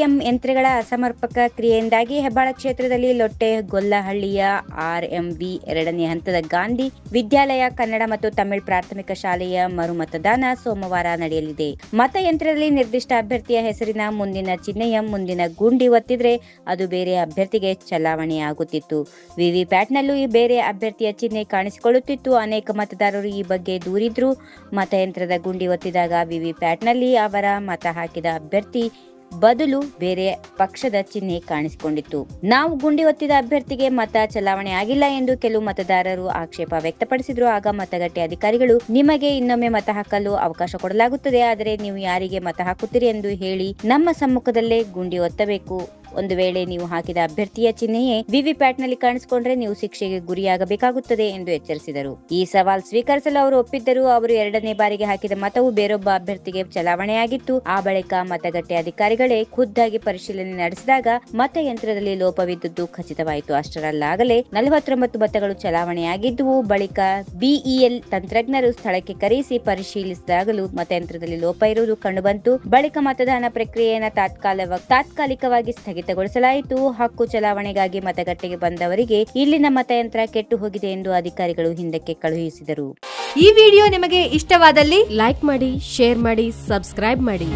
EVM ಯಂತ್ರಗಳ ಅಸಮರ್ಪಕ ಕ್ರಿಯೆಯಿಂದಾಗಿ ಹೆಬ್ಬಾಳ ಕ್ಷೇತ್ರದಲ್ಲಿ ಲೊಟ್ಟೆಗೊಲ್ಲಹಳ್ಳಿಯ RMV 2ನೇ ಹಂತದ ಗಾಂಧಿ ವಿದ್ಯಾಲಯ ಕನ್ನಡ ಮತ್ತು ತಮಿಳು ಪ್ರಾಥಮಿಕ ಶಾಲೆಯ ಮರುಮತದಾನ ಸೋಮವಾರ ನಡೆಯಲಿದೆ. ಮತಯಂತ್ರದಲ್ಲಿ ನಿರ್ದಿಷ್ಟ ಅಭ್ಯರ್ಥಿಯ ಹೆಸರಿನ ಮುಂದಿನ ಚಿಹ್ನೆಯ ಮುಂದಿನ ಗುಂಡಿ ಒತ್ತಿದ್ರೆ ಅದು ಬೇರೆ ಅಭ್ಯರ್ಥಿಗೆ ಚಲಾವಣೆಯಾಗುತ್ತಿತ್ತು. ವಿವಿಪ್ಯಾಟ್ನಲ್ಲೂ ಬೇರೆ ಅಭ್ಯರ್ಥಿಯ ಚಿಹ್ನೆ ಕಾಣಿಸಿಕೊಳ್ಳುತ್ತಿತ್ತು. ಅನೇಕ ಮತದಾರರು ಈ ಬಗ್ಗೆ ದೂರಿದ್ರು. ಮತಯಂತ್ರದ ಗುಂಡಿ ಒತ್ತಿದಾಗ ವಿವಿಪ್ಯಾಟ್ನಲ್ಲಿ ಅವರ ಮತ ಹಾಕಿದ ಅಭ್ಯರ್ಥಿ ಬದಲು ಬೇರೆ ಪಕ್ಷದ ಚಿಹ್ನೆ ಕಾಣಿಸಿಕೊಂಡಿತ್ತು. ನಾವು ಗುಂಡಿ ಒತ್ತಿದ ಅಭ್ಯರ್ಥಿಗೆ ಮತ ಚಲಾವಣೆ ಆಗಿಲ್ಲ ಎಂದು ಕೆಲವು ಮತದಾರರು ಆಕ್ಷೇಪ ವ್ಯಕ್ತಪಡಿಸಿದ್ರು. ಆಗ ಮತಗಟ್ಟೆ ಅಧಿಕಾರಿಗಳು, ನಿಮಗೆ ಇನ್ನೊಮ್ಮೆ ಮತ ಹಾಕಲು ಅವಕಾಶ ಕೊಡಲಾಗುತ್ತದೆ, ಆದರೆ ನೀವು ಯಾರಿಗೆ ಮತ ಹಾಕುತ್ತೀರಿ ಎಂದು ಹೇಳಿ ನಮ್ಮ ಸಮ್ಮುಖದಲ್ಲೇ ಗುಂಡಿ ಒತ್ತಬೇಕು. ಒಂದು ವೇಳೆ ನೀವು ಹಾಕಿದ ಅಭ್ಯರ್ಥಿಯ ಚಿಹ್ನೆಯೇ ವಿವಿಪ್ಯಾಟ್ನಲ್ಲಿ ಕಾಣಿಸಿಕೊಂಡ್ರೆ ನೀವು ಶಿಕ್ಷೆಗೆ ಗುರಿಯಾಗಬೇಕಾಗುತ್ತದೆ ಎಂದು ಎಚ್ಚರಿಸಿದರು. ಈ ಸವಾಲ್ ಸ್ವೀಕರಿಸಲು ಅವರು ಒಪ್ಪಿದ್ದರು. ಅವರು 2ನೇ ಬಾರಿಗೆ ಹಾಕಿದ ಮತವು ಬೇರೊಬ್ಬ ಅಭ್ಯರ್ಥಿಗೆ ಚಲಾವಣೆಯಾಗಿತ್ತು. ಆ ಬಳಿಕ ಮತಗಟ್ಟೆ ಅಧಿಕಾರಿಗಳೇ ಖುದ್ದಾಗಿ ಪರಿಶೀಲನೆ ನಡೆಸಿದಾಗ ಮತಯಂತ್ರದಲ್ಲಿ ಲೋಪವಿದ್ದುದು ಖಚಿತವಾಯಿತು. ಅಷ್ಟರಲ್ಲಾಗಲೇ 49 ಮತಗಳು ಚಲಾವಣೆಯಾಗಿದ್ದುವು. ಬಳಿಕ BEL ತಂತ್ರಜ್ಞರು ಸ್ಥಳಕ್ಕೆ ಕರೆಸಿ ಪರಿಶೀಲಿಸಿದಾಗಲೂ ಮತಯಂತ್ರದಲ್ಲಿ ಲೋಪ ಇರುವುದು ಕಂಡುಬಂತು. ಬಳಿಕ ಮತದಾನ ಪ್ರಕ್ರಿಯೆಯನ್ನು ತಾತ್ಕಾಲಿಕವಾಗಿ ಸ್ಥಗಿತಗೊಳಿಸಲಾಯಿತು. ಹಕ್ಕು ಚಲಾವಣೆಗಾಗಿ ಮತಗಟ್ಟೆಗೆ ಬಂದವರಿಗೆ ಇಲ್ಲಿನ ಮತಯಂತ್ರ ಕೆಟ್ಟು ಹೋಗಿದೆ ಎಂದು ಅಧಿಕಾರಿಗಳು ಹಿಂದಕ್ಕೆ ಕಳುಹಿಸಿದರು. ಈ ವಿಡಿಯೋ ನಿಮಗೆ ಇಷ್ಟವಾದಲ್ಲಿ ಲೈಕ್ ಮಾಡಿ, ಶೇರ್ ಮಾಡಿ, ಸಬ್ಸ್ಕ್ರೈಬ್ ಮಾಡಿ.